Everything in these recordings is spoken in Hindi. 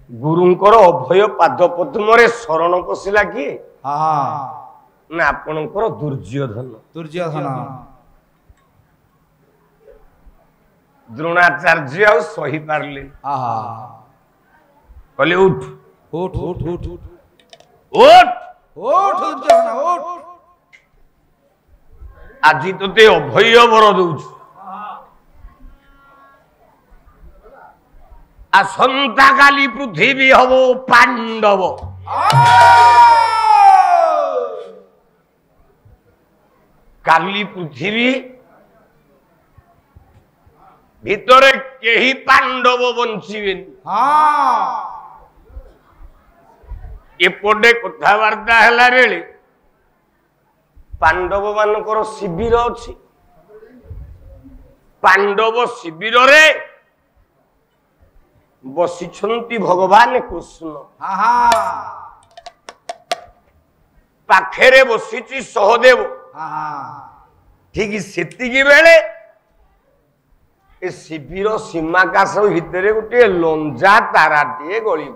गुरुंकर अभय पाद पद्मरे शरण पशिला किए ना आपणकर दुर्योधन द्रोणाचार्य आ सही पारले कहले उठ उठ उठ उठ उठ उठ दुर्योधन उठ आज तोते अभय वर दउछु आसंता काली पृथ्वी हबो पांडव काली पृथ्वी भितरे केही पांडव बंचिबेन एपटे कथबार्ता हला बेले पांडव मानकर शिविर अछि पांडव शिविर रे बसिछंती भगवान कृष्ण पाखेरे बसिछि सहदेव ठीक सेतिकी बेले ए शिविर सीमाकाश भितर गोटे लंजा ताराटे गली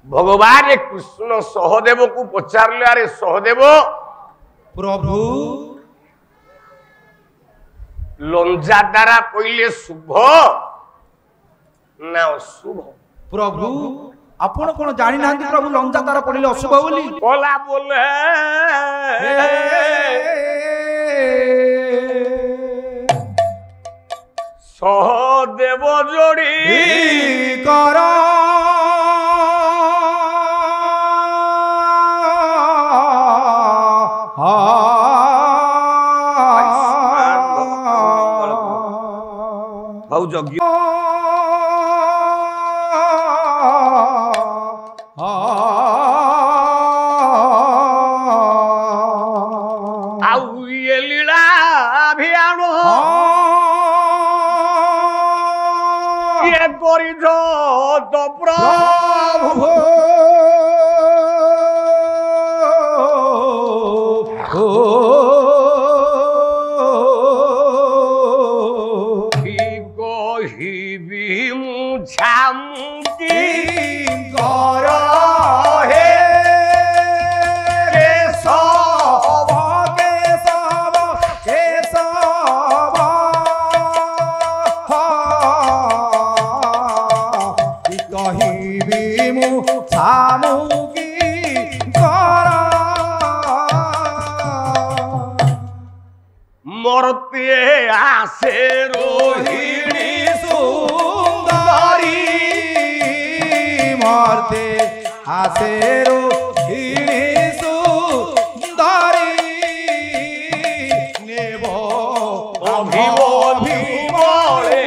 भगवान कृष्ण सहदेव को पचारले अरे सहदेव प्रभु लंजा तारा पहले शुभ ना अशुभ प्रभु आपण कोन जानि नांती प्रभु लंजा तारा पड़िले अशुभ बोली बोला बोले सहदेव जोड़ी करा बहु जग्य आउ ये लीला अभियान ये करिछ तो प्रभु मरते आसे रोहिणी सुंदरी मरते आसे रोहिणी सुंदरी नेब अभिमोधी बळे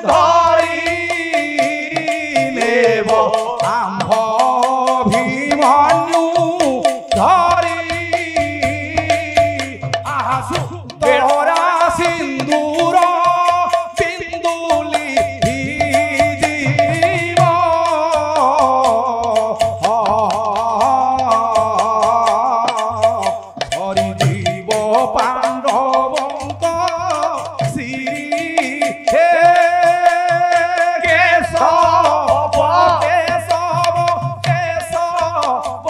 धरी नेब आम्भ अभिमन्यु धरी आसु तोरा सिंदूर बिंदुली जीव हरि जीव पांडवंक श्री हे केशव केशव केशव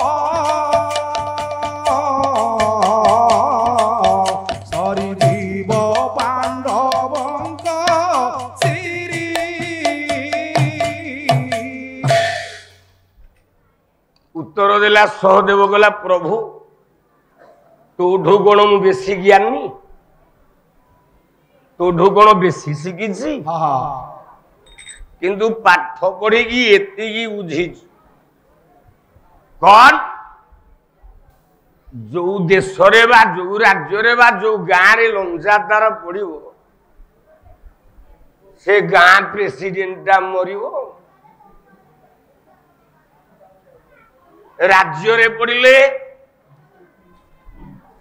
हरि जीव पांडवंक श्री उत्तर देला सहदेव गला प्रभु तोठू कौन मु बेसी ज्ञानी तोठू कौन बेसी शिखी किंतु पाठ पढ़ी एति बुझी कौन जो देश बा जो राज्य बा जो गाँव रे लंजा तार पड़ो से गाँ प्रेसिडेंटा मरिबो राज्य रे पड़िले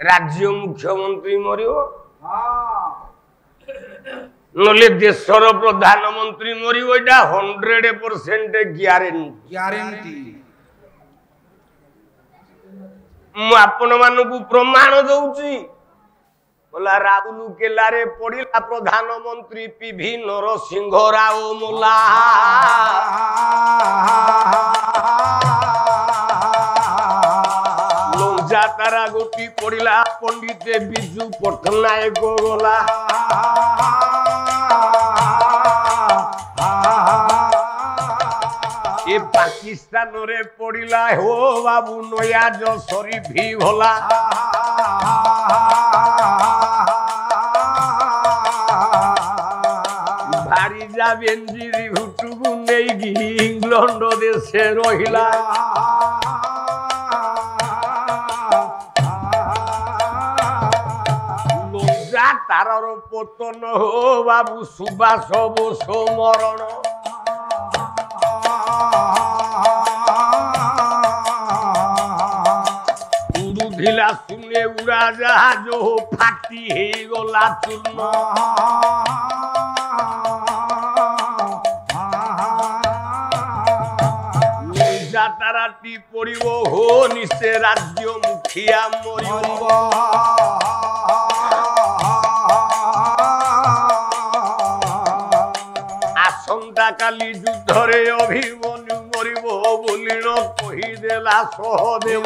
राज्य मुख्यमंत्री मरिबो नले देशर प्रधानमंत्री मरिबो एटा 100% ग्यारंटी मु आपण मानकु प्रमाण दउची बोला राउलू केलारे पड़िला प्रधानमंत्री पीवी नरसिंह राव मोला लंजा तारा गोटी पड़िला पंडित बिजू पटनायक गला ये पाकिस्तान रे पड़िला हो बाबू नयाज शरीफ भी भला भारी जा बेंजीरी भुटुकु नेगी इंग्लैंड देशे रहिला लज्जा तारर पतन हो बाबू सुभाष बोस मरण उड़ुधिला सुने उड़ा जहाज हो फाटी हे गला चूर्ण लज्जा ताराटी पड़िब हो निश्चे राज्य मुखिया मरिब आसंता काली युद्धरे अभिमन्यु मरिब बोलिण कहिदेला सहदेव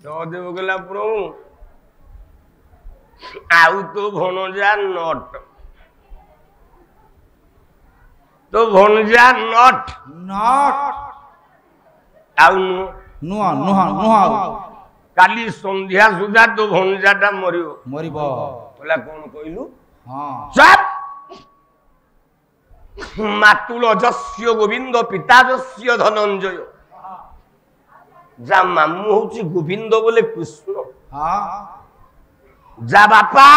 सहदेव कहला प्रभु आउ तो भणजा नट तो भणजा नट नट आउ नुआ नुहा नुहा काली संध्या सुधा तो भणजाटा मरिब मरिब बोला कौन कहलु हां चुप मातुल जस्य गोविंद पिता जस्य धनंजय जा मामू होची गोविंद बोले कृष्ण हां जा बापा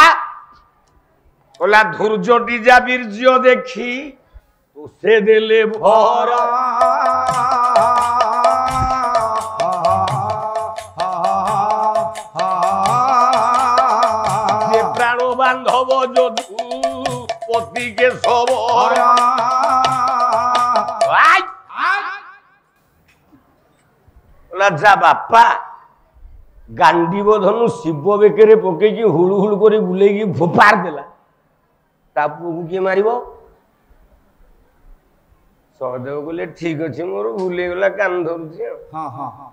बोला धूर्जटी जा वीर्य देखी तो से देले भर जे प्राण बांधव यदु पति के सबर बोला जा बापा गांडीव धनु शिव बेकरे पकईकी हुलु हुलु कर बुलेगी फोपार देला ता पुओ किए मारिब सहदेव कहले ठीक अच्छे मोर भूले गला कान धरुची हां हां हां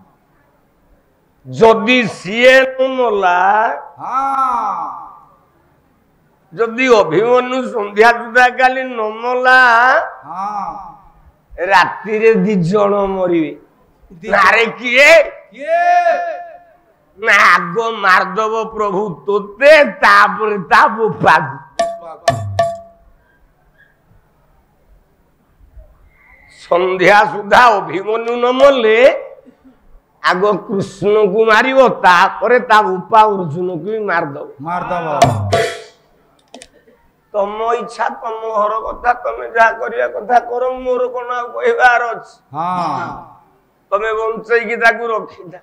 जदि सीए नला हां जदि अभिमन्यु संध्या सुधा काली नमला हां राति रे 2 जण मरिबे नारे किए ये ना आगो मारदब प्रभु तोते तापर तापो पागु संध्या सुधा अभिमन्यु न मले आगो कृष्ण को मारिबो तापरे ता उपा अर्जुन को भी मार दब तम इच्छा तम हर कथा तमे जा करिया कथा करो मोर कोन कहबार अछि हां तमे वंचई की ताकू रखिदा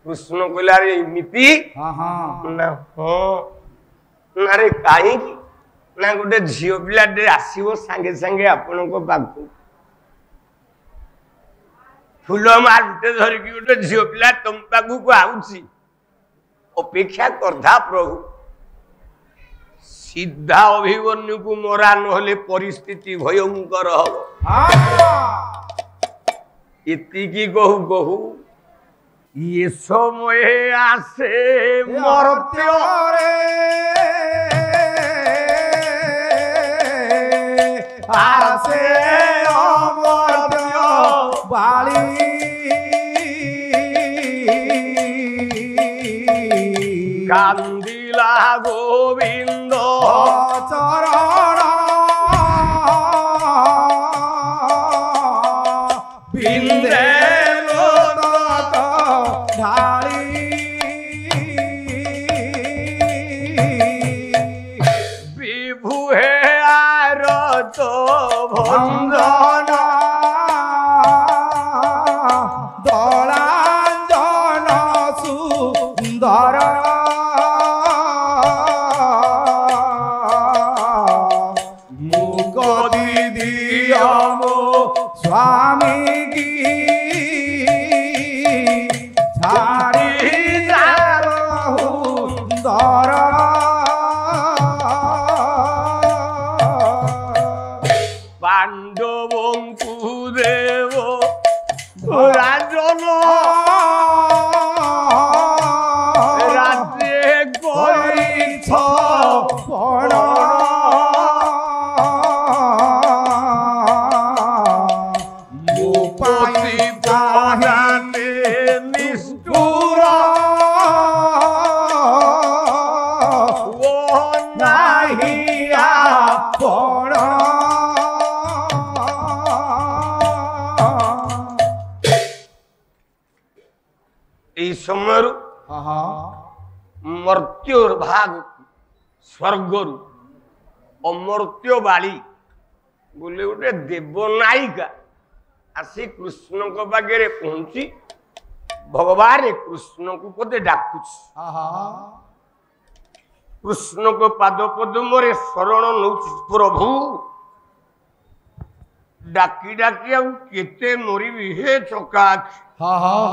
कृष्ण कहला रे इमिति हां हां ना हो ना रे काहे की ना गोटे झियो पिला डे आसीबो संगे संगे आपन को पाखु फूल मारते धर की गोटे झियो पिला तुम पाखु को आउची अपेक्षा करधा प्रभु सीधा अभिमन्यु को मरा नहले परिस्थिति भयंकर हबो हां इति की कहू कहू ये समय आसे मरते आसे अमर्त्य बाली कांदिला गोविंद चरण बिंदे लोटक ढाली विभु हे आरत भंजन दलांजन सुंदर मुगदी दिया मो स्वामी এই সময় हाँ हाँ मर्त्योर भाग स्वर्गर अमर्त्य बाड़ी बोले गोटे देवनायिका आसी कृष्ण को पागे पहुंची भगवान कृष्ण को पदे डाकुच हाँ हाँ कृष्ण को पाद पद्म शरण नौ प्रभु डाकी डाकी केते मरी हे चका हाँ हाँ